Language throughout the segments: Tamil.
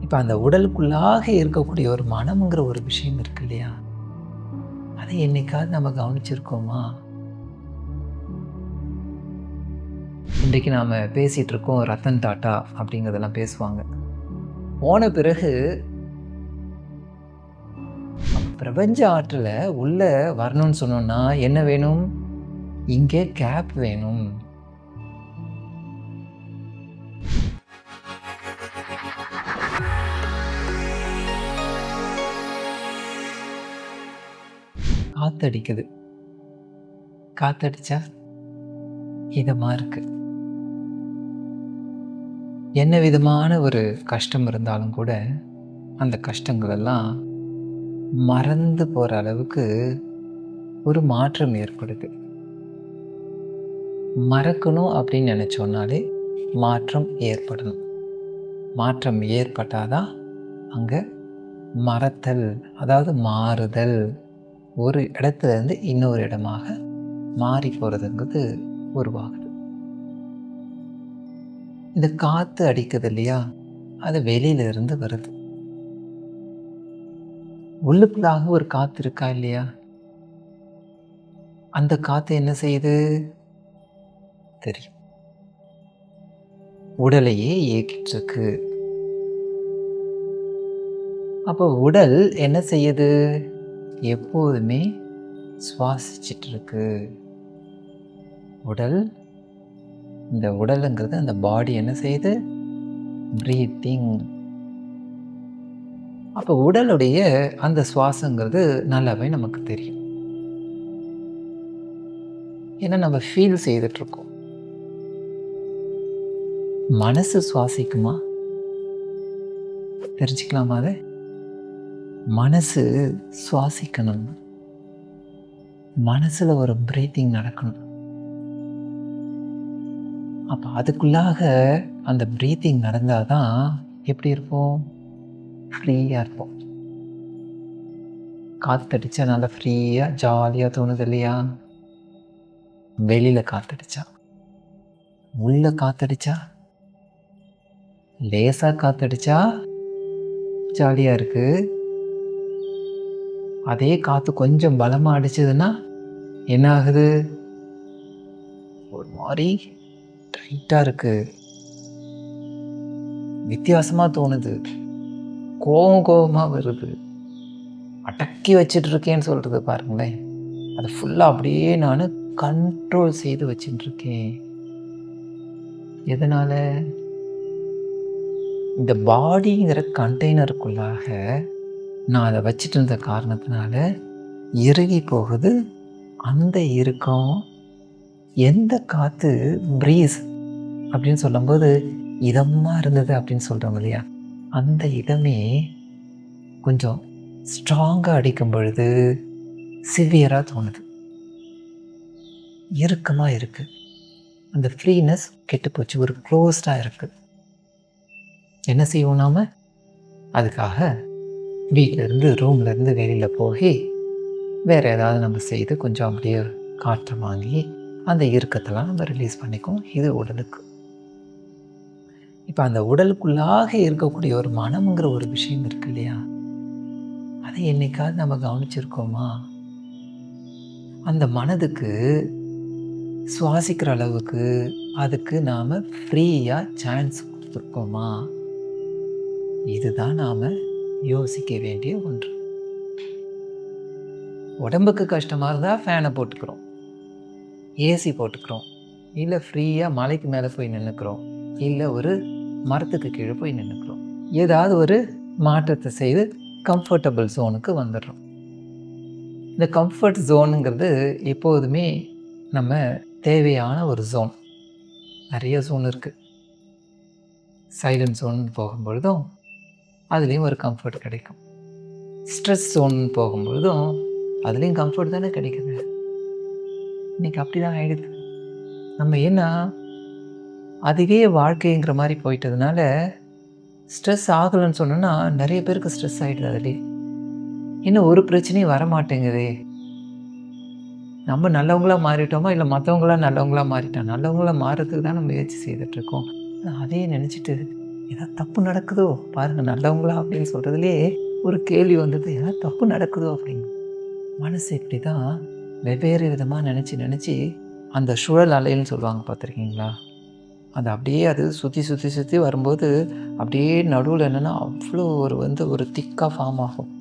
இப்போ அந்த உடலுக்குள்ளாக இருக்கக்கூடிய ஒரு மனம்ங்கிற ஒரு விஷயம் இருக்கு இல்லையா, அதை என்னைக்காவது நம்ம கவனிச்சிருக்கோமா? இன்றைக்கு நாம் பேசிகிட்டு இருக்கோம் ரத்தன் டாட்டா அப்படிங்கிறதெல்லாம் பேசுவாங்க. போன பிறகு பிரபஞ்ச ஆற்றலை உள்ளே வரணும்னு சொன்னோன்னா என்ன வேணும்? இங்கே கேப் வேணும். காத்தடிக்குது. காத்தடிச்சா இதமாக இருக்கு. என்ன விதமான ஒரு கஷ்டம் இருந்தாலும் கூட அந்த கஷ்டங்கள் எல்லாம் மறந்து போகிற அளவுக்கு ஒரு மாற்றம் ஏற்படுது. மறக்கணும் அப்படின்னு நினச்சோன்னாலே மாற்றம் ஏற்படணும். மாற்றம் ஏற்பட்டாதான் அங்கே மறத்தல், அதாவது மாறுதல், ஒரு இடத்துலேருந்து இன்னொரு இடமாக மாறி போகிறதுங்கிறது உருவாகுது. இந்த காற்று அடிக்குது இல்லையா, அது வெளியிலிருந்து வருது. உள்ளுக்குள்ளாக ஒரு காற்று இருக்கா இல்லையா, அந்த காற்று என்ன செய்யுது தெரியும். உடலையே இயக்கிட்டு இருக்கு. அப்போ உடல் என்ன செய்யுது? எப்போதுமே சுவாசிச்சிட்டு இருக்கு. உடல், இந்த உடலுங்கிறது அந்த பாடி என்ன செய்யுது? பிரீத்திங். அப்போ உடலுடைய அந்த சுவாசங்கிறது நல்லாவே நமக்கு தெரியும். ஏன்னா நம்ம ஃபீல் செய்துட்ருக்கோம். மனசு சுவாசிக்குமா? தெரிஞ்சுக்கலாமா? அதை மனசு சுவாசிக்கணும். மனசில் ஒரு பிரீத்திங் நடக்கணும். அப்போ அதுக்குள்ளாக அந்த பிரீத்திங் நடந்தால் தான் எப்படி இருப்போம்? ஃப்ரீயாக இருப்போம். காற்றடிச்சா நல்லா ஃப்ரீயாக ஜாலியாக தோணுது இல்லையா? வெளியில் காற்றடிச்சா, உள்ள காற்றடிச்சா, லேசாக காற்றடிச்சா ஜாலியாக இருக்குது. அதே காற்று கொஞ்சம் பலமாக அடிச்சதுன்னா என்ன ஆகுது? ஒரு மாதிரி டைட்டாக இருக்குது, வித்தியாசமாக தோணுது, கோபமாக வருது, அடக்கி வச்சிட்டு இருக்கேன்னு சொல்கிறது பாருங்களேன். அதை ஃபுல்லாக அப்படியே நான் கண்ட்ரோல் செய்து வச்சுட்டுருக்கேன். எதனால்? இந்த பாடிங்கிற கண்டெய்னருக்குள்ளாக நான் அதை வச்சுட்டு இருந்த காரணத்தினால இறுகி போகுது. அந்த இறுக்கம் எந்த காற்று ப்ரீஸ் அப்படின்னு சொல்லும்போது இதமாக இருந்தது அப்படின்னு சொல்கிறோம் இல்லையா, அந்த இதமே கொஞ்சம் ஸ்ட்ராங்காக அடிக்கும் பொழுது சிவியராக தோணுது, இறுக்கமாக இருக்குது. அந்த ஃப்ரீனஸ் கெட்டு போச்சு, ஒரு க்ளோஸ்டாக இருக்குது. என்ன செய்வோம் நாம்? அதுக்காக வீட்டிலேருந்து ரூம்லேருந்து வெளியில் போய் வேறு ஏதாவது நம்ம செய்து கொஞ்சம் அப்படியே காற்றை வாங்கி அந்த இறுக்கத்தெல்லாம் நம்ம ரிலீஸ் பண்ணிக்குவோம். இது உடலுக்கு. இப்போ அந்த உடலுக்குள்ளாக இருக்கக்கூடிய ஒரு மனம்ங்கிற ஒரு விஷயம் இருக்கு இல்லையா, அதை என்னைக்காவது நம்ம கவனிச்சிருக்கோமா? அந்த மனதுக்கு சுவாசிக்கிற அளவுக்கு அதுக்கு நாம் ஃப்ரீயாக சான்ஸ் கொடுத்துருக்கோமா? இதுதான் நாம் யோசிக்க வேண்டிய ஒன்று. உடம்புக்கு கஷ்டமாக இருந்தால் ஃபேனை போட்டுக்கிறோம், ஏசி போட்டுக்கிறோம், இல்லை ஃப்ரீயாக மலைக்கு மேலே போய் நின்றுக்கிறோம், இல்லை ஒரு மரத்துக்கு கீழே போய் நின்றுக்கிறோம். ஏதாவது ஒரு மாற்றத்தை செய்து கம்ஃபர்டபுள் ஜோனுக்கு வந்துடுறோம். இந்த கம்ஃபர்ட் ஜோனுங்கிறது எப்போதுமே நம்ம தேவையான ஒரு ஜோன். நிறைய ஜோன் இருக்குது. சைலண்ட் ஜோன் போகும்பொழுதும் அதுலேயும் ஒரு கம்ஃபர்ட் கிடைக்கும். ஸ்ட்ரெஸ் ஜோன் போகும்பொழுதும் அதுலேயும் கம்ஃபர்ட் தானே கிடைக்குது. இன்றைக்கி அப்படி தான் ஆகிடுது. நம்ம ஏன்னா அதுவே வாழ்க்கைங்கிற மாதிரி போயிட்டதுனால ஸ்ட்ரெஸ் ஆகலைன்னு சொன்னோன்னா நிறைய பேருக்கு ஸ்ட்ரெஸ் ஆகிடுது. அதுலேயே இன்னும் ஒரு பிரச்சனையும் வரமாட்டேங்குதே. நம்ம நல்லவங்களாக மாறிட்டோமா, இல்லை மற்றவங்களாம் நல்லவங்களாக மாறிட்டோம்? நல்லவங்களாக மாறுறதுக்கு தான் நம்ம முயற்சி செய்துட்ருக்கோம். அதையே நினச்சிட்டு ஏதாவது தப்பு நடக்குதோ பாருங்கள், நல்லவங்களா அப்படின்னு சொல்கிறதுலே ஒரு கேள்வி வந்தது, ஏதாவது தப்பு நடக்குதோ அப்படின்னு. மனசு இப்படி தான் வெவ்வேறு விதமாக நினச்சி அந்த சுழல் அலைன்னு சொல்லுவாங்க, பார்த்துருக்கீங்களா? அது அப்படியே அது சுற்றி வரும்போது அப்படியே நடுவில் என்னென்னா அவ்வளோ ஒரு திக்காக ஃபார்ம் ஆகும்.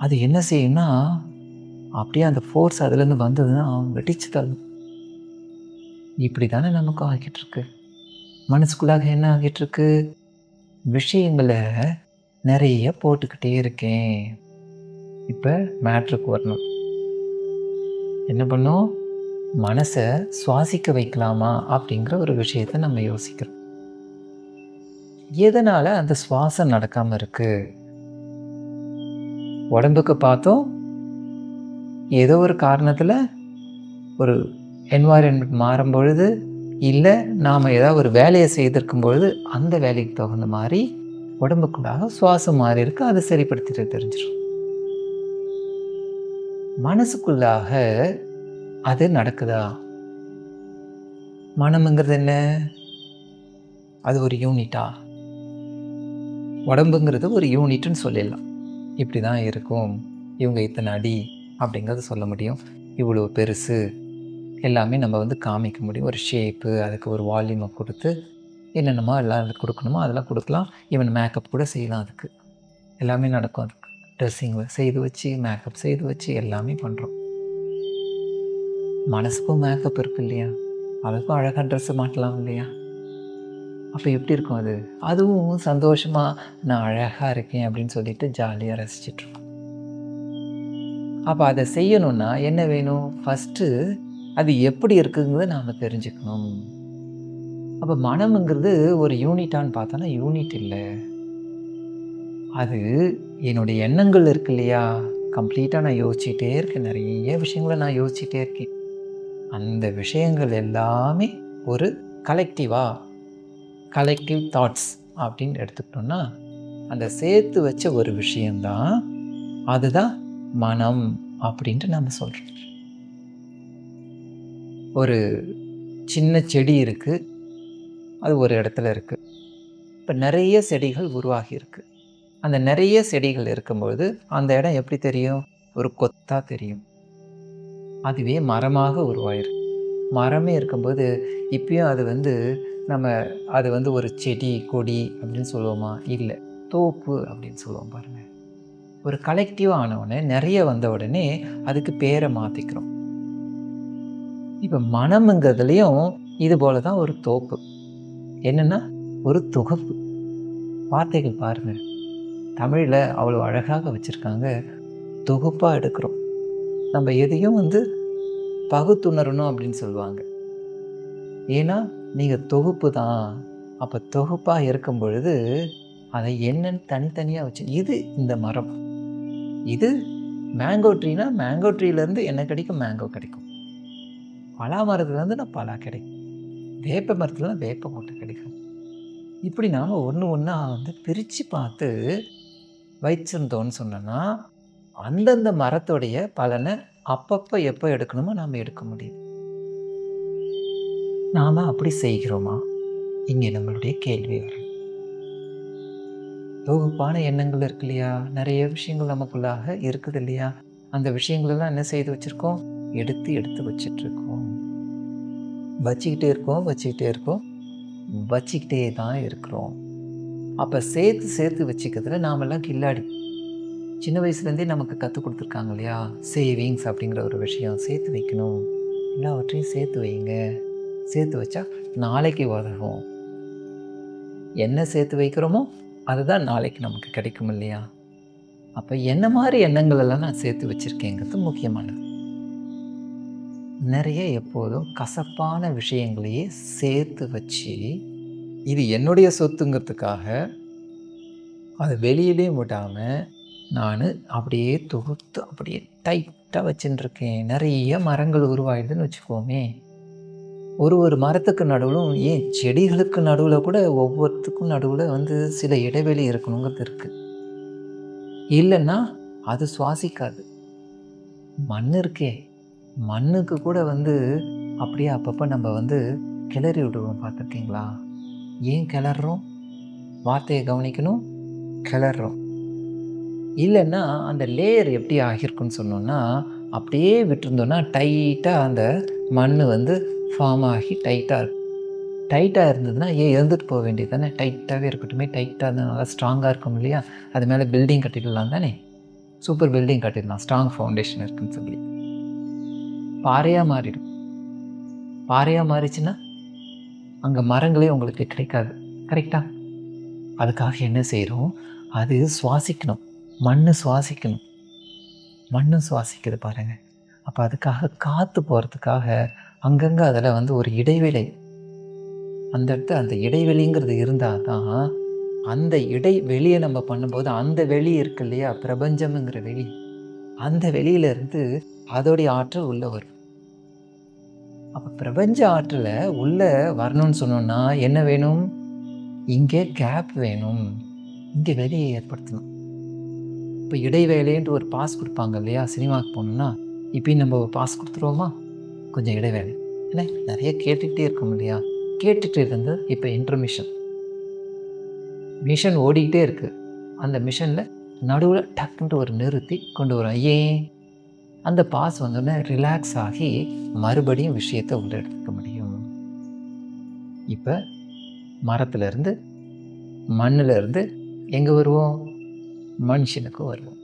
அது என்ன செய்யும்னா அப்படியே அந்த ஃபோர்ஸ் அதுலேருந்து வந்ததுன்னா வெடிச்சு தள்ளும். இப்படி தானே நமக்கும் ஆகிட்டுருக்கு. மனசுக்குள்ளாக என்ன ஆகிட்டுருக்கு? விஷயங்களை நிறைய போட்டுக்கிட்டே இருக்கேன். இப்போ மேட்ருக்கு வரணும். என்ன பண்ணும்? மனசை சுவாசிக்க வைக்கலாமா அப்படிங்கிற ஒரு விஷயத்தை நம்ம யோசிக்கிறோம். எதனால் அந்த சுவாசம் நடக்காமல் இருக்கு? உடம்புக்கு பார்த்தோம், ஏதோ ஒரு காரணத்தில் ஒரு என்வாயன்மெண்ட் மாறும் பொழுது, இல்லை நாம் ஏதாவது ஒரு வேலையை செய்திருக்கும் பொழுது அந்த வேலைக்கு தகுந்த மாதிரி உடம்புக்குள்ளாக சுவாசம் மாறி இருக்கு. அதை சரிப்படுத்திட்டு தெரிஞ்சிடும். மனசுக்குள்ளாக அது நடக்குதா? மனம்ங்கிறது என்ன? அது ஒரு யூனிட்டா? உடம்புங்கிறது ஒரு யூனிட்னு சொல்லிடலாம். இப்படி தான் இருக்கும், இவங்க இத்தனை அடி அப்படிங்கிறது சொல்ல முடியும். இவ்வளோ பெருசு எல்லாமே நம்ம காமிக்க முடியும். ஒரு ஷேப்பு, அதுக்கு ஒரு வால்யூமை கொடுத்து என்னென்னமோ எல்லாம் கொடுக்கணுமோ அதெல்லாம் கொடுக்கலாம். ஈவன் மேக்கப் கூட செய்யலாம். அதுக்கு எல்லாமே நடக்கும். அதுக்கு ட்ரெஸ்ஸிங் செய்து வச்சு, மேக்கப் செய்து வச்சு எல்லாமே பண்ணுறோம். மனசுக்கும் மேக்கப் இருக்குது இல்லையா? அதுக்கும் அழகாக ட்ரெஸ்ஸு மாட்டலாம் இல்லையா? அப்போ எப்படி இருக்கும் அது? அதுவும் சந்தோஷமாக நான் அழகாக இருக்கேன் அப்படின்னு சொல்லிட்டு ஜாலியாக ரசிச்சிட்ருக்கோம். அப்போ அதை செய்யணுன்னா என்ன வேணும்? ஃபஸ்ட்டு அது எப்படி இருக்குங்கிறத நாம் தெரிஞ்சுக்கணும். அப்போ மனம்ங்கிறது ஒரு யூனிட்டான்னு பார்த்தோன்னா யூனிட் இல்லை. அது என்னுடைய எண்ணங்கள் இருக்கு இல்லையா? கம்ப்ளீட்டாக நான் யோசிச்சுட்டே இருக்கேன். நிறைய விஷயங்களை நான் யோசிச்சுட்டே இருக்கேன். அந்த விஷயங்கள் எல்லாமே ஒரு கலெக்டிவ் தாட்ஸ் அப்படின்னு எடுத்துக்கிட்டோம்னா, அந்த சேர்த்து வச்ச ஒரு விஷயந்தான், அதுதான் மனம் அப்படின்ட்டு நம்ம சொல்கிறோம். ஒரு சின்ன செடி இருக்குது, அது ஒரு இடத்துல இருக்குது. இப்போ நிறைய செடிகள் உருவாகி இருக்கு. அந்த நிறைய செடிகள் இருக்கும்பொழுது அந்த இடம் எப்படி தெரியும்? ஒரு கொத்தாக தெரியும். அதுவே மரமாக உருவாயிருக்கு. மரமே இருக்கும்போது இப்பயும் அது நம்ம அது ஒரு செடி கொடி அப்படின்னு சொல்லுவோமா? இல்லை, தோப்பு அப்படின்னு சொல்லுவோம் பாருங்கள். ஒரு கலெக்டிவாக ஆனவுடனே, நிறைய வந்த உடனே அதுக்கு பேரை மாற்றிக்கிறோம். இப்போ மனம்ங்கிறதுலையும் இது போல தான் ஒரு தோப்பு. என்னென்னா ஒரு தொகுப்பு. வார்த்தைகள் பாருங்கள், தமிழில் அவ்வளோ அழகாக வச்சுருக்காங்க. தொகுப்பாக எடுக்கிறோம். நம்ம எதையும் பகுத்துணரணும் அப்படின்னு சொல்லுவாங்க. ஏன்னா நீங்கள் தொகுப்பு தான். அப்போ தொகுப்பாக இருக்கும் பொழுது அதை என்னன்னு தனித்தனியாக வச்சு, இது இந்த மரம், இது மேங்கோ ட்ரீனா மேங்கோ ட்ரீலேருந்து என்ன கிடைக்கும்? மேங்கோ கிடைக்கும். பலா மரத்துலேருந்து நான் பலா கிடைக்கும். வேப்ப மரத்துலேருந்து வேப்ப மூட்டை கிடைக்கும். இப்படி நாம் ஒன்று ஒன்றா பிரித்து பார்த்து வச்சிருந்தோன்னு சொன்னோன்னா, அந்தந்த மரத்துடைய பலனை அப்பப்போ எப்போ எடுக்கணுமோ நாம் எடுக்க முடியும். நாம் அப்படி செய்கிறோமா? இங்கே நம்மளுடைய கேள்வி வரும். தொகுப்பான எண்ணங்கள் இருக்கு இல்லையா? நிறைய விஷயங்கள் நமக்குள்ளாக இருக்குது இல்லையா? அந்த விஷயங்களெல்லாம் என்ன செய்து வச்சுருக்கோம்? எடுத்து வச்சிட்ருக்கோம். வச்சுக்கிட்டே தான் இருக்கிறோம். அப்போ சேர்த்து வச்சுக்கிறதுல நாமெல்லாம் கில்லாடி. சின்ன வயசுலேருந்தே நமக்கு கற்றுக் கொடுத்துருக்காங்க இல்லையா? சேவிங்ஸ் அப்படிங்கிற ஒரு விஷயம். சேர்த்து வைக்கணும், எல்லாவற்றையும் சேர்த்து வைங்க. சேர்த்து வச்சா நாளைக்கு உதவும். என்ன சேர்த்து வைக்கிறோமோ அதுதான் நாளைக்கு நமக்கு கிடைக்கும் இல்லையா? அப்போ என்ன மாதிரி எண்ணங்கள் எல்லாம் நான் சேர்த்து வச்சுருக்கேங்கிறது முக்கியமானது. நிறைய எப்போதும் கசப்பான விஷயங்களையே சேர்த்து வச்சு, இது என்னுடைய சொத்துங்கிறதுக்காக அதை வெளியிலே விடாமல் நான் அப்படியே தொகுத்து அப்படியே டைட்டாக வச்சுட்டுருக்கேன். நிறைய மரங்கள் உருவாயிடுதுன்னு வச்சுக்கோமே. ஒரு மரத்துக்கு நடுவிலும், ஏன் செடிகளுக்கு நடுவில் கூட ஒவ்வொருத்துக்கும் நடுவில் சில இடைவெளி இருக்கணுங்கிறது இருக்குது. இல்லைன்னா அது சுவாசிக்காது. மண் இருக்கே, மண்ணுக்கு கூட அப்படியே அப்பப்போ நம்ம கிளறி விடுவோம். பார்த்துருக்கீங்களா? ஏன் கிளறோம்? வார்த்தையை கவனிக்கணும், கிளறோம். இல்லைன்னா அந்த லேயர் எப்படி ஆகியிருக்குன்னு சொன்னோன்னா, அப்படியே விட்டுருந்தோன்னா டைட்டாக அந்த மண் ஃபார்ம் ஆகி டைட்டாக இருக்கும். டைட்டாக இருந்ததுன்னா எழுந்துட்டு போக வேண்டியது தானே. டைட்டாகவே இருக்கட்டுமே, டைட்டாக இருந்தால் நல்லா ஸ்ட்ராங்காக இருக்கும் இல்லையா? அது மேலே பில்டிங் கட்டிடலாம் தானே. சூப்பர் பில்டிங் கட்டிடலாம், ஸ்ட்ராங் ஃபவுண்டேஷன் இருக்குன்னு சொல்லி. பாறையாக மாறிடும். பாறையாக மாறிச்சுன்னா அங்கே மரங்களே உங்களுக்கு கிடைக்காது. கரெக்டாக? அதுக்காக என்ன செய்கிறோம்? அது சுவாசிக்கணும், மண் சுவாசிக்கணும். மண்ணும் சுவாசிக்குது பாருங்கள். அப்போ அதுக்காக காற்று போகிறதுக்காக அங்கங்கே அதில் ஒரு இடைவெளி, அந்த இடத்துல அந்த இடைவெளிங்கிறது இருந்தால் தான் அந்த இடைவெளியை நம்ம பண்ணும்போது அந்த வெளி இருக்கு இல்லையா, பிரபஞ்சம்ங்கிற வெளி, அந்த வெளியிலேருந்து அதோடைய ஆற்றல் உள்ளே வரும். அப்போ பிரபஞ்ச ஆற்றலை உள்ளே வரணும்னு சொன்னோன்னா என்ன வேணும்? இங்கே கேப் வேணும், இங்கே வெளியை ஏற்படுத்தணும். இப்போ இடைவேளைன்ட்டு ஒரு பாஸ் கொடுப்பாங்க இல்லையா, சினிமாவுக்கு போகணுன்னா. இப்போயும் நம்ம பாஸ் கொடுத்துருவோமா? கொஞ்சம் இடைவேளை, ஏன்னா நிறைய கேட்டுக்கிட்டே இருக்கோம் இல்லையா? கேட்டுகிட்டு இருந்து இப்போ இன்டர்மிஷன். மிஷன் ஓடிக்கிட்டே இருக்குது. அந்த மிஷனில் நடுவில் டக்குன்ட்டு ஒரு நிறுத்தி கொண்டு வரோம். ஏன்? அந்த பாஸ் வந்தோடனே ரிலாக்ஸ் ஆகி மறுபடியும் விஷயத்தை உள்ள எடுத்துக்க முடியும். இப்போ மரத்துலேருந்து மண்ணிலேருந்து எங்கே வருவோம்? மனுஷனுக்கு வருவோம்.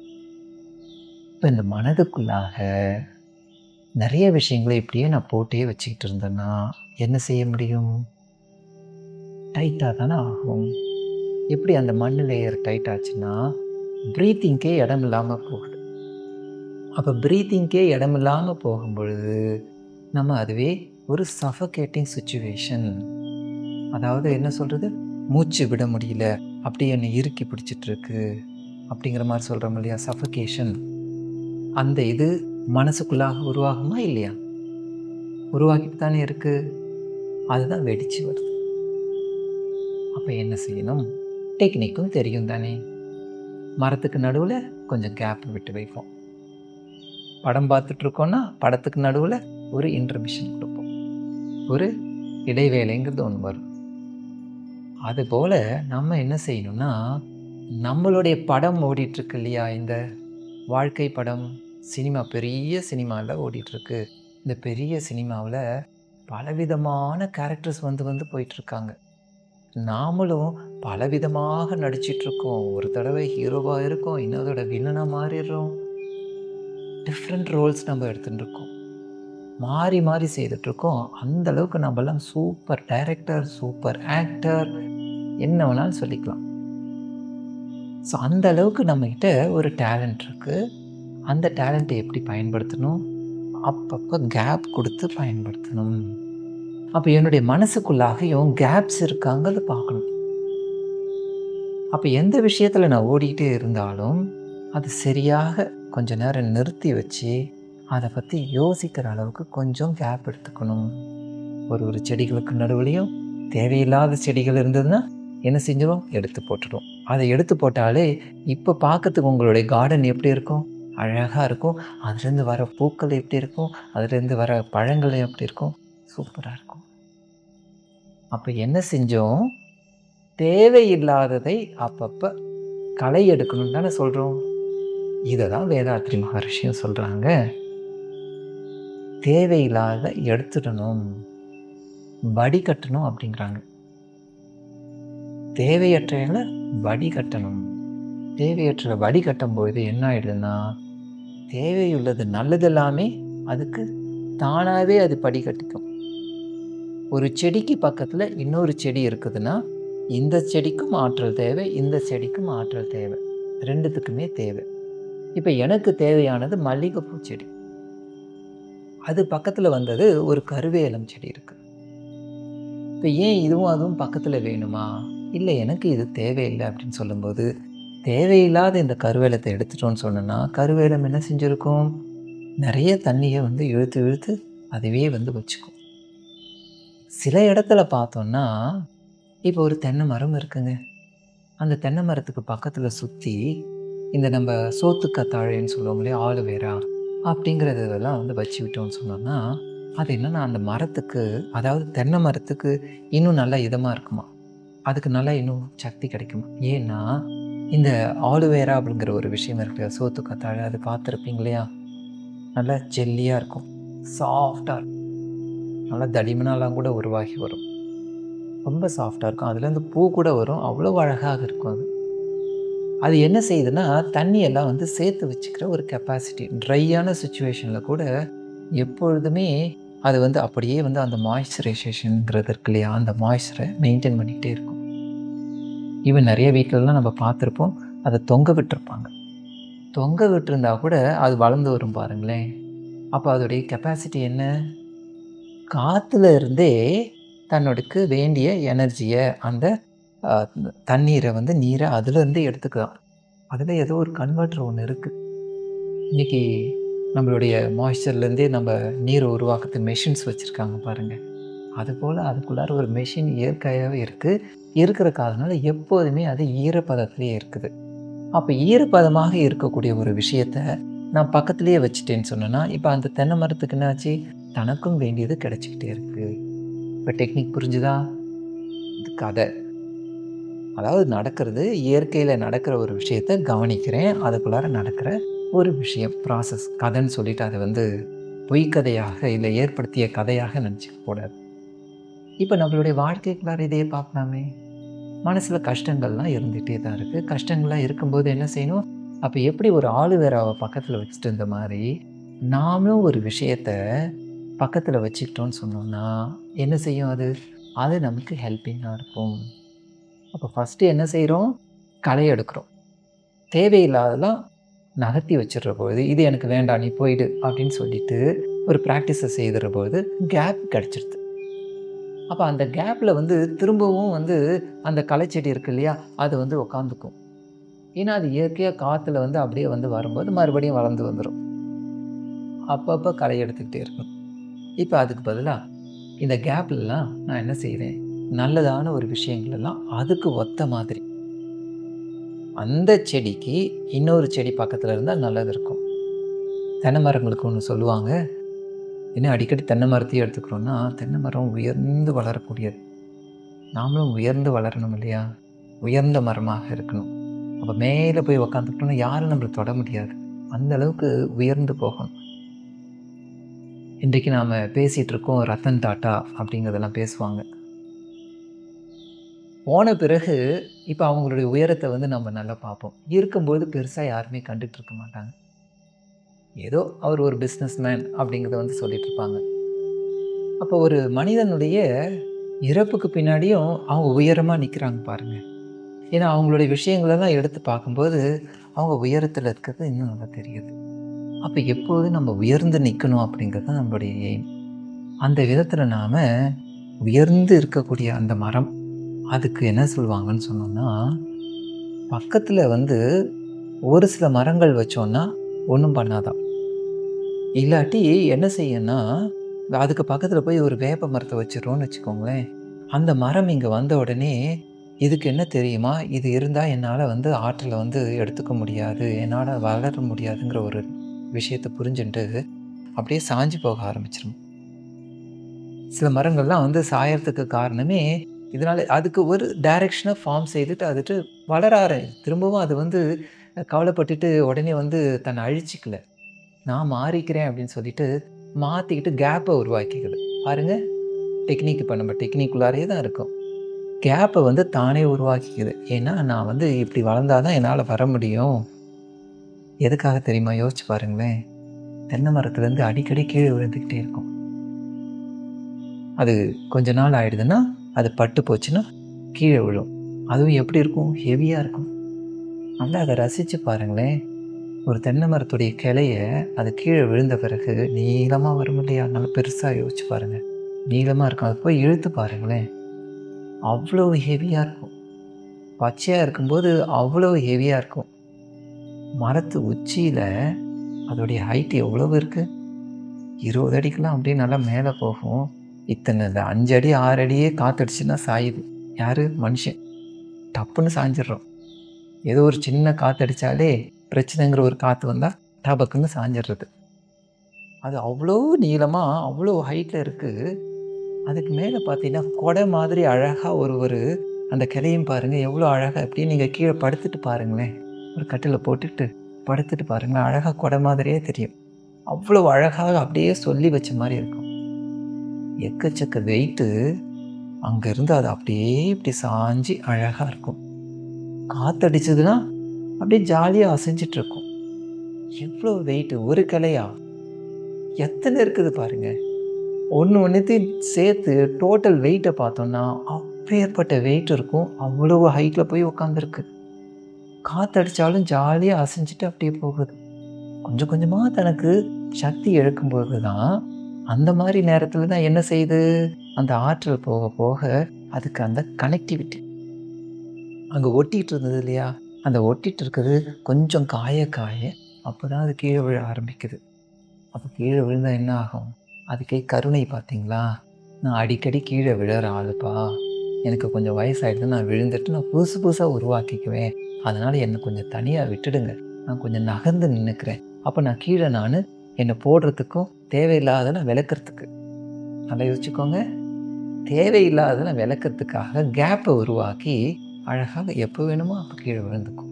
இப்போ இந்த மனதுக்குள்ளாக நிறைய விஷயங்களை இப்படியே நான் போட்டே வச்சுக்கிட்டு இருந்தேன்னா என்ன செய்ய முடியும்? டைட்டாக தானே ஆகும். எப்படி அந்த மண் லேயர் டைட் ஆச்சுன்னா ப்ரீத்திங்க்கே இடம் இல்லாமல் போகுது. அப்போ ப்ரீத்திங்க்கே இடம் இல்லாமல் போகும்பொழுது நம்ம அதுவே ஒரு சஃபகேட்டிங் சுச்சுவேஷன், அதாவது என்ன சொல்கிறது, மூச்சு விட முடியல, அப்படி என்னை இறுக்கி பிடிச்சிட்ருக்கு அப்படிங்கிற மாதிரி சொல்கிறோம் இல்லையா, சஃபகேஷன். அந்த இது மனசுக்குள்ளாக உருவாகுமா இல்லையா? உருவாக்கிட்டு தானே இருக்குது. அதுதான் வெடிச்சு வருது. அப்போ என்ன செய்யணும்? டெக்னிக்கும் தெரியும் தானே. மரத்துக்கு நடுவில் கொஞ்சம் கேப் விட்டு வைப்போம். படம் பார்த்துட்ருக்கோன்னா படத்துக்கு நடுவில் ஒரு இன்டர்மிஷன் கொடுப்போம், ஒரு இடைவேளைங்கிறது ஒன்று வரும். அதுபோல் நம்ம என்ன செய்யணும்னா, நம்மளுடைய படம் ஓடிட்டுருக்கு இல்லையா, இந்த வாழ்க்கை படம், சினிமா, பெரிய சினிமாவில் ஓடிட்டுருக்கு. இந்த பெரிய சினிமாவில் பலவிதமான கேரக்டர்ஸ் வந்து போயிட்டுருக்காங்க. நாமளும் பலவிதமாக நடிச்சிட்ருக்கோம். ஒரு தடவை ஹீரோவாக இருக்கோம், இன்னொரு தடவை வில்லனாக மாறிடுறோம். டிஃப்ரெண்ட் ரோல்ஸ் நம்ம எடுத்துகிட்டு இருக்கோம், மாறி மாறி செய்துட்ருக்கோம். அந்தளவுக்கு நம்மலாம் சூப்பர் டைரக்டர், சூப்பர் ஆக்டர், என்ன வேணாலும் சொல்லிக்கலாம். ஸோ அந்த அளவுக்கு நம்மக்கிட்ட ஒரு டேலண்ட் இருக்குது. அந்த டேலண்ட்டை எப்படி பயன்படுத்தணும்? அப்பப்போ கேப் கொடுத்து பயன்படுத்தணும். அப்போ என்னுடைய மனசுக்குள்ளாகையும் கேப்ஸ் இருக்காங்கிறத பார்க்கணும். அப்போ எந்த விஷயத்தில் நான் ஓடிக்கிட்டே இருந்தாலும் அது சரியாக கொஞ்ச நேரம் நிறுத்தி வச்சு அதை பற்றி யோசிக்கிற அளவுக்கு கொஞ்சம் கேப் எடுத்துக்கணும். ஒரு செடிகளுக்கு நடுவுலையும் தேவையில்லாத செடிகள் இருந்ததுன்னா என்ன செஞ்சிடும்? எடுத்து போட்டுடும். அதை எடுத்து போட்டாலே இப்போ பார்க்கறதுக்கு உங்களுடைய கார்டன் எப்படி இருக்கும்? அழகாக இருக்கும். அதுலேருந்து வர பூக்கள் எப்படி இருக்கும்? அதுலேருந்து வர பழங்கள் எப்படி இருக்கும்? சூப்பராக இருக்கும். அப்போ என்ன செஞ்சோம்? தேவையில்லாததை அப்பப்போ களை எடுக்கணும்னு தானே சொல்கிறோம். இதை தான் வேதாத்ரி மகர்ஷியும் சொல்கிறாங்க. தேவையில்லாத எடுத்துடணும், வடிகட்டணும் அப்படிங்கிறாங்க. தேவையற்ற வடிகட்டணும். தேவையற்ற வடிகட்டும் பொழுது என்ன ஆயிடுதுன்னா, தேவையுள்ளது நல்லதெல்லாமே அதுக்கு தானாகவே அது படிக்கட்டிக்கும். ஒரு செடிக்கு பக்கத்தில் இன்னொரு செடி இருக்குதுன்னா இந்த செடிக்கும் ஆற்றல் தேவை, இந்த செடிக்கும் ஆற்றல் தேவை, ரெண்டுத்துக்குமே தேவை. இப்போ எனக்கு தேவையானது மல்லிகைப்பூ செடி, அது பக்கத்தில் வந்தது ஒரு கருவேலம் செடி இருக்குது. இப்போ ஏன் இதுவும் அதுவும் பக்கத்தில் வேணுமா? இல்லை, எனக்கு இது தேவையில்லை அப்படின்னு சொல்லும்போது, தேவையில்லாத இந்த கருவேலத்தை எடுத்துட்டோன்னு சொன்னோன்னா கருவேலம் என்ன செஞ்சுருக்கும்? நிறைய தண்ணியை இழுத்து இழுத்து அதுவே வச்சுக்கும். சில இடத்துல பார்த்தோன்னா, இப்போ ஒரு தென்னை மரம் இருக்குங்க. அந்த தென்னை மரத்துக்கு பக்கத்தில் சுற்றி இந்த நம்ம சோத்துக்கத்தாழைன்னு சொல்லுவோம் இல்லையா, ஆலுவேரா அப்படிங்கிறதெல்லாம் வச்சு விட்டோம்னு சொன்னோன்னா அது என்னென்னா அந்த மரத்துக்கு, அதாவது தென்னை மரத்துக்கு இன்னும் நல்லா இதமாக இருக்குமா. அதுக்கு நல்லா இன்னும் சக்தி கிடைக்கும். ஏன்னா, இந்த ஆலுவேரா அப்படிங்கிற ஒரு விஷயம் இருக்கு. சோத்து கத்தாழை அது பார்த்துருப்பீங்க இல்லையா? நல்லா ஜெல்லியாக இருக்கும், சாஃப்டாக இருக்கும், நல்லா தடிமனாலாம் கூட உருவாகி வரும். ரொம்ப சாஃப்டாக இருக்கும். அதுலேருந்து பூ கூட வரும். அவ்வளோ அழகாக இருக்கும் அது. அது என்ன செய்யுதுன்னா, தண்ணியெல்லாம் வந்து சேர்த்து வச்சுக்கிற ஒரு கெப்பாசிட்டி. ட்ரையான சிச்சுவேஷனில் கூட எப்பொழுதுமே அது வந்து அப்படியே வந்து அந்த மாய்ஸ்சரைசேஷன்ங்கிறது இருக்கு இல்லையா? அந்த மாய்ஸ்சரை மெயின்டைன் பண்ணிகிட்டே இருக்கும். ஈவன் நிறைய வீட்டிலலாம் நம்ம பார்த்துருப்போம், அதை தொங்க விட்டுருப்பாங்க. தொங்க விட்டுருந்தா கூட அது வளர்ந்து வரும் பாருங்களேன். அப்போ அதோடைய கெப்பாசிட்டி என்ன? காற்றுல இருந்தே தன்னோடக்கு வேண்டிய எனர்ஜியை, அந்த தண்ணீரை வந்து நீரை அதுலேருந்து எடுத்துக்கலாம். அதில் ஏதோ ஒரு கன்வெர்ட்டர் ஒன்று இருக்குது. இன்றைக்கி நம்மளுடைய மாய்ஸ்சர்லேருந்தே நம்ம நீரை உருவாக்குறதுக்கு மெஷின்ஸ் வச்சுருக்காங்க பாருங்கள். அதுபோல் அதுக்குள்ளார ஒரு மெஷின் இயற்கையாகவே இருக்குது. இருக்கிற காரணத்தினால எப்போதுமே அது ஈரப்பதத்திலே இருக்குது. அப்போ ஈரப்பதமாக இருக்கக்கூடிய ஒரு விஷயத்த நான் பக்கத்துலேயே வச்சுட்டேன்னு சொன்னேன்னா, இப்போ அந்த தென்னை மரத்துக்கு என்னாச்சு? தனக்கும் வேண்டியது கிடச்சிக்கிட்டே இருக்குது. இப்போ டெக்னிக் புரிஞ்சுதா? இது கதை. அதாவது நடக்கிறது, இயற்கையில் நடக்கிற ஒரு விஷயத்த கவனிக்கிறேன். அதுக்குள்ளார நடக்கிற ஒரு விஷயம், ப்ராசஸ். கதைன்னு சொல்லிவிட்டு அதை வந்து பொய்க்கதையாக இல்லை ஏற்படுத்திய கதையாக நினச்சிக்க கூடாது. இப்போ நம்மளுடைய வாழ்க்கைக்குள்ளார இதையே பார்க்கலாமே. மனசில் கஷ்டங்கள்லாம் இருந்துகிட்டே தான் இருக்குது. கஷ்டங்கள்லாம் இருக்கும்போது என்ன செய்யணும்? அப்போ எப்படி ஒரு ஆலுவேராவை பக்கத்தில் வச்சுட்டு இருந்த மாதிரி நாமளும் ஒரு விஷயத்தை பக்கத்தில் வச்சுக்கிட்டோன்னு சொன்னோம்னா என்ன செய்யும்? அது நமக்கு ஹெல்ப்பிங்காக இருக்கும். அப்போ ஃபஸ்ட்டு என்ன செய்கிறோம்? களை எடுக்கிறோம். தேவையில்லாதெல்லாம் நகர்த்தி வச்சிடுற பொழுது, இது எனக்கு வேண்டாம், நீ போயிடு அப்படின்னு சொல்லிட்டு ஒரு ப்ராக்டிஸை செய்கிற பொழுது கேப் கிடச்சிடுது. அப்போ அந்த கேப்பில் வந்து திரும்பவும் வந்து அந்த களைச்செடி இருக்குது இல்லையா? அது வந்து உட்காந்துக்கும். ஏன்னா அது இயற்கையாக காற்றுல வந்து அப்படியே வந்து வரும்போது மறுபடியும் வளர்ந்து வந்துடும். அப்பப்போ களை எடுத்துக்கிட்டே இருக்கணும். இப்போ அதுக்கு பதிலாக இந்த கேப்லலாம் நான் என்ன செய்கிறேன்? நல்லதான ஒரு விஷயங்கள் எல்லாம் அதுக்கு ஒத்த மாதிரி, அந்த செடிக்கு இன்னொரு செடி பக்கத்தில் இருந்தால் நல்லது இருக்கும். தென்னை மரங்களுக்கு ஒன்று சொல்லுவாங்க, என்ன அடிக்கடி தென்னை மரத்தையும் எடுத்துக்கிறோன்னா, தென்னை மரம் உயர்ந்து வளரக்கூடியது. நாமளும் உயர்ந்து வளரணும் இல்லையா? உயர்ந்த மரமாக இருக்கணும். அப்போ மேலே போய் உக்காந்துக்கிட்டோன்னா யாரும் நம்மளை தொட முடியாது. அந்த அளவுக்கு உயர்ந்து போகணும். இன்றைக்கு நாம் பேசிகிட்டு இருக்கோம், ரத்தன் டாட்டா அப்படிங்கிறதெல்லாம் பேசுவாங்க. போன பிறகு இப்போ அவங்களுடைய உயரத்தை வந்து நம்ம நல்லா பார்ப்போம். இருக்கும்போது பெருசாக யாருமே கண்டுகிட்டு இருக்க மாட்டாங்க. ஏதோ அவர் ஒரு பிஸ்னஸ் மேன் அப்படிங்கிறத வந்து சொல்லிட்டு இருப்பாங்க. அப்போ ஒரு மனிதனுடைய இறப்புக்கு பின்னாடியும் அவங்க உயரமாக நிற்கிறாங்க பாருங்கள். ஏன்னா அவங்களுடைய விஷயங்களெல்லாம் எடுத்து பார்க்கும்போது அவங்க உயரத்தில் இருக்கிறது இன்னும் நல்லா தெரியுது. அப்போ எப்போதும் நம்ம உயர்ந்து நிற்கணும் அப்படிங்கிறது தான் நம்மளுடைய எய்ம். அந்த விதத்தில் நாம் உயர்ந்து இருக்கக்கூடிய அந்த மரம், அதுக்கு என்ன சொல்லுவாங்கன்னு சொன்னோம்னா, பக்கத்தில் வந்து ஒரு சில மரங்கள் வச்சோன்னா ஒன்றும் பண்ணாதான். இல்லாட்டி என்ன செய்யணும்னா, அதுக்கு பக்கத்தில் போய் ஒரு வேப்ப மரத்தை வச்சிடறோன்னு வச்சுக்கோங்களேன். அந்த மரம் இங்கே வந்த உடனே இதுக்கு என்ன தெரியுமா? இது இருந்தால் என்னால் வந்து ஆற்றலை வந்து எடுத்துக்க முடியாது, என்னால் வளர முடியாதுங்கிற ஒரு விஷயத்தை புரிஞ்சுட்டு அப்படியே சாஞ்சு போக ஆரம்பிச்சிடும். சில மரங்கள்லாம் வந்து சாயறதுக்கு காரணமே இதனால். அதுக்கு ஒரு டைரெக்ஷனாக ஃபார்ம் செய்துட்டு அதுட்டு வளர திரும்பவும் அது வந்து கவலைப்பட்டுட்டு உடனே வந்து தன்னை அழிச்சிக்கல. நான் மாறிக்கிறேன் அப்படின்னு சொல்லிட்டு மாற்றிக்கிட்டு கேப்பை உருவாக்கிக்குது பாருங்கள். டெக்னிக் இப்போ நம்ம டெக்னிக்குள்ளாரே தான் இருக்கும். கேப்பை வந்து தானே உருவாக்கிக்குது. ஏன்னா நான் வந்து இப்படி வளர்ந்தாதான் என்னால் வர முடியும். எதுக்காக தெரியுமா? யோசிச்சு பாருங்களேன். தென்னை மரத்துலேருந்து அடிக்கடி கீழே விழுந்துக்கிட்டே இருக்கும். அது கொஞ்ச நாள் ஆயிடுதுன்னா அது பட்டு போச்சுன்னா கீழே விழும். அதுவும் எப்படி இருக்கும்? ஹெவியாக இருக்கும். நல்லா அதை ரசித்து பாருங்களேன். ஒரு தென்னை மரத்துடைய கிளையை அது கீழே விழுந்த பிறகு நீளமாக வரும் இல்லையா? நல்லா பெருசாக யோசிச்சு பாருங்கள். நீளமாக இருக்கும். அது போய் இழுத்து பாருங்களேன், அவ்வளோ ஹெவியாக இருக்கும். பச்சையாக இருக்கும்போது அவ்வளோ ஹெவியாக இருக்கும். மரத்து உச்சியில் அதோடைய ஹைட் எவ்வளவு இருக்குது? 20 அடிக்கெலாம் அப்படியே நல்லா மேலே போகும். இத்தனை 5 அடி 6 அடியே காற்றடிச்சுன்னா சாயுது. யார்? மனுஷன். டப்புன்னு சாஞ்சிட்றோம். ஏதோ ஒரு சின்ன காற்றடித்தாலே பிரச்சனைங்கிற ஒரு காற்று வந்தால் டபக்குன்னு சாஞ்சிடுறது. அது அவ்வளோ நீளமாக அவ்வளோ ஹைட்டில் இருக்குது. அதுக்கு மேலே பார்த்தீங்கன்னா கொடை மாதிரி அழகாக ஒரு அந்த கிளையும் பாருங்கள் எவ்வளோ அழகாக அப்படியே நீங்கள் கீழே படுத்துட்டு பாருங்களேன். ஒரு கட்டில் போட்டுட்டு படுத்துட்டு பாருங்களேன், அழகாக கொடை மாதிரியே தெரியும். அவ்வளோ அழகாக அப்படியே சொல்லி வச்ச மாதிரி இருக்கும். எக்கச்சக்க வெயிட்டு அங்கேருந்து அது அப்படியே இப்படி சாஞ்சி அழகாக இருக்கும். காற்றடிச்சதுன்னா அப்படியே ஜாலியாக அசைஞ்சிட்ருக்கும். எவ்வளோ வெயிட்டு, ஒரு கிளையா எத்தனை இருக்குது பாருங்கள். ஒன்றுத்தையும் சேர்த்து டோட்டல் வெயிட்டை பார்த்தோம்னா அப்பேற்பட்ட வெயிட் இருக்கும். அவ்வளோ ஹைட்டில் போய் உட்காந்துருக்கு. காற்றடிச்சாலும் ஜாலியாக அசைஞ்சிட்டு அப்படியே போகுது. கொஞ்சம் கொஞ்சமாக தனக்கு சக்தி இழக்கும்போது தான் அந்த மாதிரி நேரத்தில் தான் என்ன செய்யுது, அந்த ஆற்றல் போக போக அதுக்கு அந்த கனெக்டிவிட்டி அங்கே ஒட்டிகிட்டு இருந்தது இல்லையா, அந்த ஒட்டிகிட்டு இருக்கிறது கொஞ்சம் காய காய அப்போ தான் அது கீழே விழ ஆரம்பிக்குது. அப்போ கீழே விழுந்தால் என்ன ஆகும், அதுக்கே கருணை பார்த்தீங்களா, நான் அடிக்கடி கீழே விழுற ஆளுப்பா, எனக்கு கொஞ்சம் வயசாகிடுது, நான் விழுந்துட்டு நான் புதுசாக உருவாக்கிக்குவேன், அதனால் என்னை கொஞ்சம் தனியாக விட்டுடுங்க, நான் கொஞ்சம் நகர்ந்து நின்றுக்கிறேன், அப்போ நான் கீழே என்னை போடுறதுக்கும் தேவையில்லாதெல்லாம் விளக்கிறதுக்கு, நல்லா யோசிச்சுக்கோங்க, தேவையில்லாதெல்லாம் விளக்கிறதுக்காக கேப்பை உருவாக்கி அழகாக எப்போ வேணுமோ அப்போ கீழே விழுந்துக்கும்.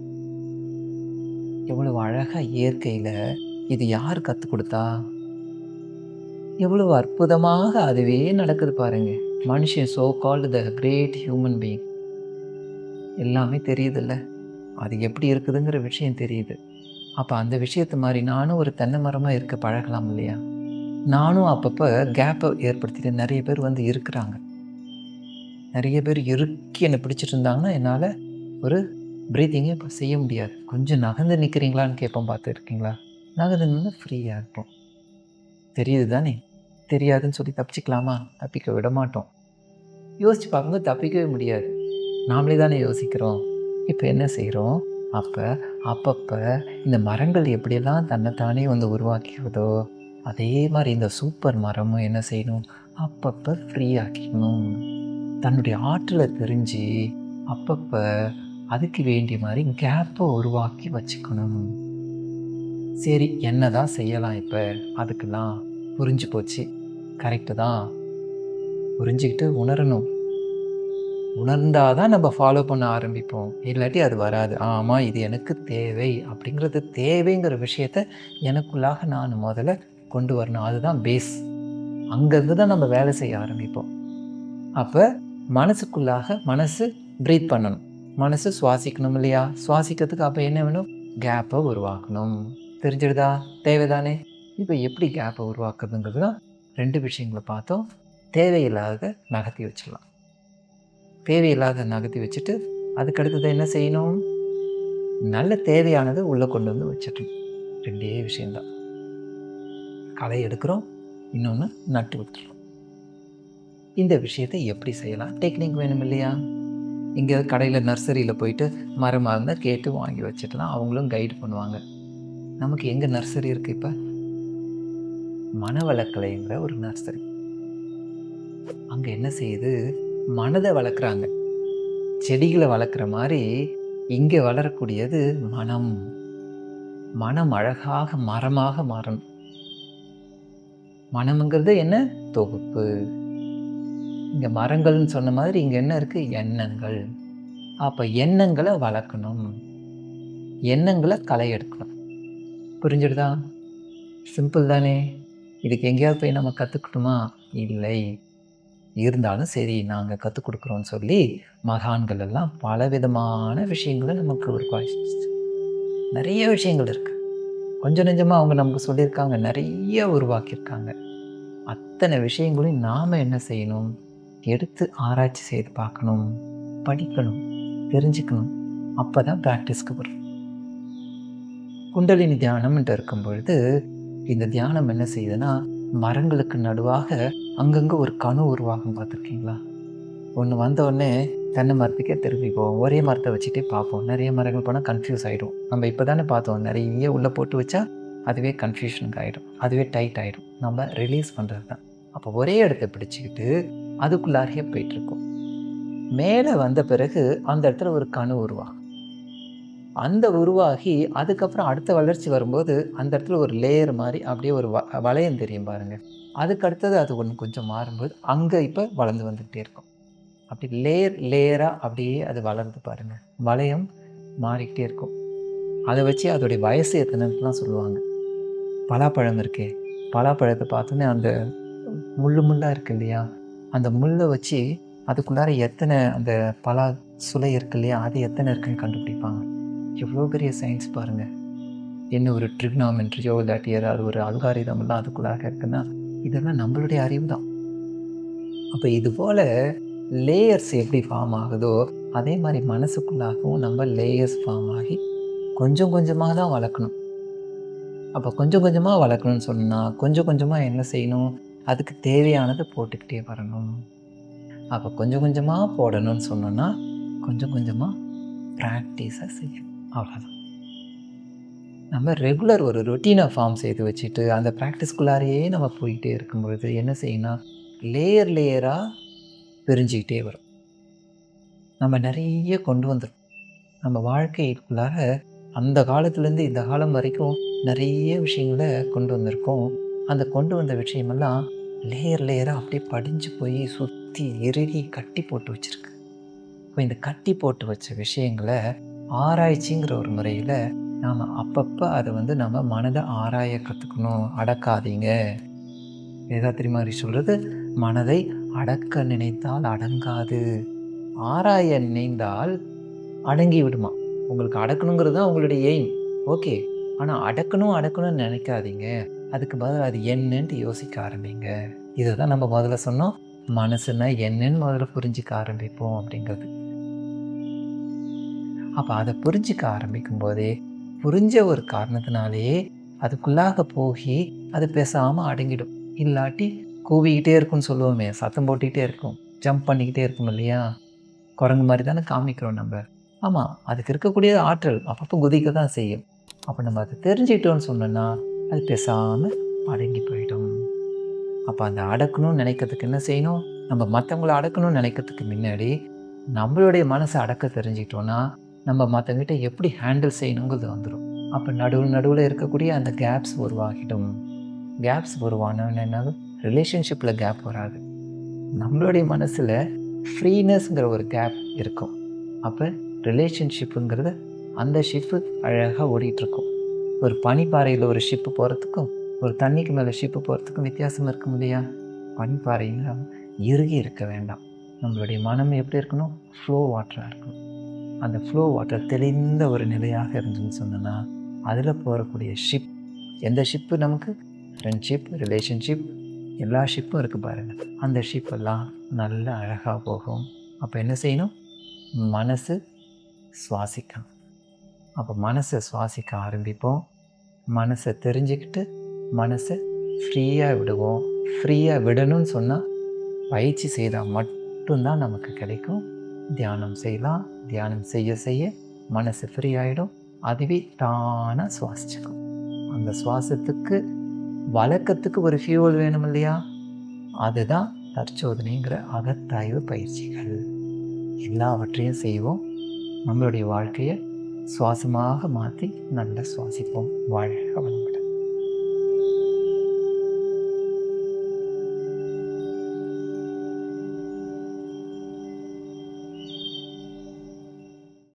எவ்வளவு அழகாக இயற்கையில் இது யார் கற்றுக் கொடுத்தா, எவ்வளவு அற்புதமாக அதுவே நடக்குது பாருங்க. மனுஷன் so called the great human being, எல்லாமே தெரியுதில்ல, அது எப்படி இருக்குதுங்கிற விஷயம் தெரியுது. அப்போ அந்த விஷயத்து மாதிரி நானும் ஒரு தென்னை மரமாக இருக்க பழகலாம் இல்லையா. நானும் அப்பப்போ கேப்பை ஏற்படுத்திட்டு நிறைய பேர் இருக்கிறாங்க. நிறைய பேர் இறுக்கி என்னை பிடிச்சிட்டு இருந்தாங்கன்னா என்னால் ஒரு ப்ரீத்திங்கே இப்போ செய்ய முடியாது. கொஞ்சம் நகர்ந்து நிற்கிறீங்களான்னு கேட்போம், பார்த்துருக்கீங்களா, நகர்ந்துன்னா ஃப்ரீயாக இருப்போம். தெரியுது தானே, தெரியாதுன்னு சொல்லி தப்பிச்சிக்கலாமா, தப்பிக்க விட மாட்டோம். யோசித்து பார்க்கும்போது தப்பிக்கவே முடியாது, நாமளே தானே யோசிக்கிறோம். இப்போ என்ன செய்கிறோம், அப்பப்போ இந்த மரங்கள் எப்படியெல்லாம் தன்னைத்தானே உருவாக்கிறதோ அதே மாதிரி இந்த சூப்பர் மரமும் என்ன செய்யணும், அப்பப்போ ஃப்ரீ ஆக்கிக்கணும். தன்னுடைய ஆற்றலை தெரிஞ்சு அப்பப்போ அதுக்கு வேண்டிய மாதிரி கேப்பை உருவாக்கி வச்சுக்கணும். சரி, என்ன தான் செய்யலாம் இப்போ, அதுக்கெல்லாம் புரிஞ்சு போச்சு, கரெக்டு தான், புரிஞ்சுக்கிட்டு உணரணும். உணர்ந்தால் தான் நம்ம ஃபாலோ பண்ண ஆரம்பிப்போம், இல்லாட்டி அது வராது. ஆமாம், இது எனக்கு தேவை அப்படிங்கிறது, தேவைங்கிற விஷயத்த எனக்குள்ளாக நான் முதல்ல கொண்டு வரணும். அதுதான் பேஸ். அங்கேருந்து தான் நம்ம வேலை செய்ய ஆரம்பிப்போம். அப்போ மனசுக்குள்ளாக மனசு ப்ரீத் பண்ணணும், மனசு சுவாசிக்கணும் இல்லையா. சுவாசிக்கிறதுக்கு அப்போ என்ன வேணும், கேப்பை உருவாக்கணும். தெரிஞ்சிடுதா, தேவைதானே. இப்போ எப்படி கேப்பை உருவாக்குறதுங்கிறது தான் 2 விஷயங்களை பார்த்தோம். தேவையில்லாத நகர்த்தி வச்சிடலாம், தேவையில்லாத நகர்த்தி வச்சுட்டு அதுக்கடுத்தது என்ன செய்யணும், நல்ல தேவையானதை உள்ளே கொண்டு வச்சிடணும். 2 விஷயந்தான். களை எடுக்கிறோம், இன்னொன்று நட்டு விட்டுறோம். இந்த விஷயத்தை எப்படி செய்யலாம், டெக்னிக் வேணும் இல்லையா. இங்கே கடையில் நர்சரியில் போயிட்டு மரமாக இருந்தால் கேட்டு வாங்கி வச்சுட்டுலாம் அவங்களும் கைடு பண்ணுவாங்க. நமக்கு எங்கே நர்சரி இருக்குது, இப்போ மனவளக்கலைங்கிற ஒரு நர்சரி. அங்கே என்ன செய்யுது, மனதை வளர்க்குறாங்க. செடிகளை வளர்க்குற மாதிரி இங்கே வளரக்கூடியது மனம். மனம் அழகாக மரமாக மாறணும். மனம்ங்கிறது என்ன, தொகுப்பு. இங்கே மரங்கள்னு சொன்ன மாதிரி இங்கே என்ன இருக்குது, எண்ணங்கள். அப்போ எண்ணங்களை வளர்க்கணும், எண்ணங்களை களை எடுக்கணும். புரிஞ்சிடுதா, சிம்பிள் தானே. இதுக்கு எங்கேயாவது போய் நம்ம கற்றுக்கணுமா, இல்லை. இருந்தாலும் சரி, நாங்கள் கற்றுக் கொடுக்குறோன்னு சொல்லி மகான்கள் எல்லாம் பலவிதமான விஷயங்களை நமக்கு உருவாக்கிச்சு. நிறைய விஷயங்கள் இருக்குது, கொஞ்சம் நெஞ்சமாக அவங்க நமக்கு சொல்லியிருக்காங்க, நிறைய உருவாக்கியிருக்காங்க. அத்தனை விஷயங்களையும் நாம் என்ன செய்யணும், எடுத்து ஆராய்ச்சி செய்து பார்க்கணும், படிக்கணும், தெரிஞ்சுக்கணும். அப்போ தான் ப்ராக்டிஸ்க்கு வரும். குண்டலினி தியானம்ன்ட்டு இருக்கும் பொழுது இந்த தியானம் என்ன செய்யுதுன்னா, மரங்களுக்கு நடுவாக அங்கங்கே ஒரு கணு உருவாகும், பார்த்துருக்கீங்களா. ஒன்று வந்தோடனே தென்னை மரத்துக்கே திரும்பி போவோம், ஒரே மரத்தை வச்சுட்டே பார்ப்போம். நிறைய மரங்கள் போனால் கன்ஃபியூஸ் ஆகிடும். நம்ம இப்போ தானே பார்த்தோம், நிறைய உள்ளே போட்டு வச்சா அதுவே கன்ஃபியூஷனுக்கு ஆகிடும், அதுவே டைட் ஆகிடும். நம்ம ரிலீஸ் பண்ணுறது தான். அப்போ ஒரே இடத்த பிடிச்சிக்கிட்டு அதுக்குள்ளாரையே போயிட்டுருக்கோம். மேலே வந்த பிறகு அந்த இடத்துல ஒரு கணு உருவாகும். அந்த உருவாகி அதுக்கப்புறம் அடுத்த வளர்ச்சி வரும்போது அந்த இடத்துல ஒரு லேயர் மாதிரி அப்படியே ஒரு வளையம் தெரியும் பாருங்கள். அதுக்கு அடுத்தது அது ஒன்று கொஞ்சம் மாறும்போது அங்கே இப்போ வளர்ந்து வந்துக்கிட்டே இருக்கும். அப்படி லேயர் லேயராக அப்படியே அது வளர்ந்து பாருங்கள். வளையம் மாறிக்கிட்டே இருக்கும். அதை வச்சு அதோடைய வயசு எத்தனைலாம் சொல்லுவாங்க. பலாப்பழம் இருக்கே, பலாப்பழத்தை பார்த்தோன்னே அந்த முள்ளாக இருக்கு இல்லையா, அந்த முள்ளை வச்சு அதுக்குள்ளார எத்தனை அந்த பலா சுளை இருக்கு இல்லையா, அது எத்தனை இருக்குன்னு கண்டுபிடிப்பாங்க. எவ்வளோ பெரிய சயின்ஸ் பாருங்கள். என்ன ஒரு ட்ரிக்னாமெட்ரியோ இல்லாட்டி ஏதாவது ஒரு அல்காரிதம்லாம் அதுக்குள்ளாக இருக்குன்னா, இதெல்லாம் நம்மளுடைய அறிவு தான். அப்போ இது போல் லேயர்ஸ் எப்படி ஃபார்ம் ஆகுதோ அதே மாதிரி மனசுக்குள்ளாகவும் நம்ம லேயர்ஸ் ஃபார்ம் ஆகி கொஞ்சம் கொஞ்சமாக தான் வளர்க்கணும். அப்போ கொஞ்சம் கொஞ்சமாக வளர்க்கணும்னு சொன்னால் கொஞ்சம் கொஞ்சமாக என்ன செய்யணும், அதுக்கு தேவையானதை போட்டுக்கிட்டே வரணும். அப்போ கொஞ்சம் கொஞ்சமாக போடணும்னு சொன்னோன்னா கொஞ்சம் கொஞ்சமாக ப்ராக்டிஸாக செய்யணும். அவ்வளோதான். நம்ம ரெகுலர் ஒரு ரொட்டீனை ஃபார்ம் செய்து வச்சுட்டு அந்த ப்ராக்டிஸ்குள்ளாரையே நம்ம போயிட்டே இருக்கும்பொழுது என்ன செய்யணும், லேயர் லேயராக பிரிஞ்சுக்கிட்டே வரும். நம்ம நிறைய கொண்டு வந்துடும். நம்ம வாழ்க்கைக்குள்ளார அந்த காலத்துலேருந்து இந்த காலம் வரைக்கும் நிறைய விஷயங்களை கொண்டு வந்திருக்கோம். அந்த கொண்டு வந்த விஷயமெல்லாம் லேயர் லேயராக அப்படியே படிஞ்சு போய் சுற்றி இறுகி கட்டி போட்டு வச்சுருக்கு. இப்போ இந்த கட்டி போட்டு வச்ச விஷயங்களை ஆராய்ச்சிங்கிற ஒரு முறையில் நாம் அப்பப்போ அதை நம்ம மனதை ஆராய கற்றுக்கணும். அடக்காதீங்க. வேதாத்திரி மாதிரி சொல்கிறது, மனதை அடக்க நினைத்தால் அடங்காது, ஆராய நினைந்தால் அடங்கி விடுமா. உங்களுக்கு அடக்கணுங்கிறது தான் உங்களுடைய எய்ம், ஓகே. ஆனால் அடக்கணும்னு நினைக்காதீங்க. அதுக்கு பதில் அது என்னன்ட்டு யோசிக்க ஆரம்பிங்க. இதை தான் நம்ம முதல்ல சொன்னோம், மனசுன்னா என்னன்னு முதல்ல புரிஞ்சிக்க ஆரம்பிப்போம் அப்படிங்கிறது. அப்போ அதை புரிஞ்சிக்க ஆரம்பிக்கும் போதே புரிஞ்ச ஒரு காரணத்தினாலேயே அதுக்குள்ளாக போகி அது பேசாமல் அடங்கிடும். இல்லாட்டி கூவிக்கிட்டே இருக்கும்னு சொல்லுவோமே, சத்தம் போட்டுக்கிட்டே இருக்கும், ஜம்ப் பண்ணிக்கிட்டே இருக்கும் இல்லையா, குரங்கு மாதிரி தானே காமிக்கிறோம் நம்ம. ஆமாம், அதுக்கு இருக்கக்கூடிய ஆற்றல் அப்பப்போ குதிக்க தான் செய்யும். அப்போ நம்ம அதை தெரிஞ்சுக்கிட்டோன்னு சொன்னோன்னா அது பேசாமல் அடங்கி போயிடும். அப்போ அந்த அடக்கணும்னு நினைக்கிறதுக்கு என்ன செய்யணும், நம்ம மற்றவங்கள அடக்கணும்னு நினைக்கிறதுக்கு முன்னாடி நம்மளுடைய மனசை அடக்க தெரிஞ்சுக்கிட்டோன்னா நம்ம மற்றவங்கிட்ட எப்படி ஹேண்டில் செய்யணுங்கிறது வந்துடும். அப்போ நடுவில் இருக்கக்கூடிய அந்த கேப்ஸ் உருவாகிடும். கேப்ஸ் உருவானோன்னு என்ன, ரிலேஷன்ஷிப்பில் கேப் வராது, நம்மளுடைய மனசில் ஃப்ரீனஸ்ங்கிற ஒரு கேப் இருக்கும். அப்போ ரிலேஷன்ஷிப்புங்கிறது அந்த ஷிப்பு அழகாக ஓடிட்டுருக்கும். ஒரு பனிப்பாறையில் ஒரு ஷிப்பு போகிறதுக்கும் ஒரு தண்ணிக்கு மேலே ஷிப்பு போகிறதுக்கும் வித்தியாசம் இருக்கும் இல்லையா. பனிப்பாறையில் இறுகி இருக்க வேண்டாம். நம்மளுடைய மனம் எப்படி இருக்கணும், ஃப்ளோ வாட்டராக இருக்கணும். அந்த ஃப்ளோ வாட்டர் தெளிந்த ஒரு நிலையாக இருந்துன்னு சொன்னோன்னா அதில் போகக்கூடிய ஷிப், எந்த ஷிப்பு நமக்கு ஃப்ரெண்ட்ஷிப், ரிலேஷன்ஷிப், எல்லா ஷிப்பும் இருக்குது பாருங்கள், அந்த ஷிப்பெல்லாம் நல்ல அழகாக போகும். அப்போ என்ன செய்யணும், மனசு சுவாசிக்கணும். அப்போ மனசை சுவாசிக்க ஆரம்பிப்போம். மனசை தெரிஞ்சுக்கிட்டு மனசை ஃப்ரீயாக விடுவோம். ஃப்ரீயாக விடணும்னு சொன்னால் பயிற்சி செய்தால் மட்டும்தான் நமக்கு கிடைக்கும். தியானம் செய்யலாம். தியானம் செய்ய செய்ய மனசு ஃப்ரீ ஆகிடும். அதுவே தானாக சுவாசிச்சுக்கும். அந்த சுவாசத்துக்கு வழக்கத்துக்கு ஒரு ஃபியூவல் வேணும் இல்லையா, அதுதான் தற்சோதனைங்கிற அகத்தாய்வு பயிற்சிகள். எல்லாவற்றையும் செய்வோம். நம்மளுடைய வாழ்க்கையை சுவாசமாக மாற்றி நல்லா சுவாசிப்போம். வாழ்க வளமுடன்.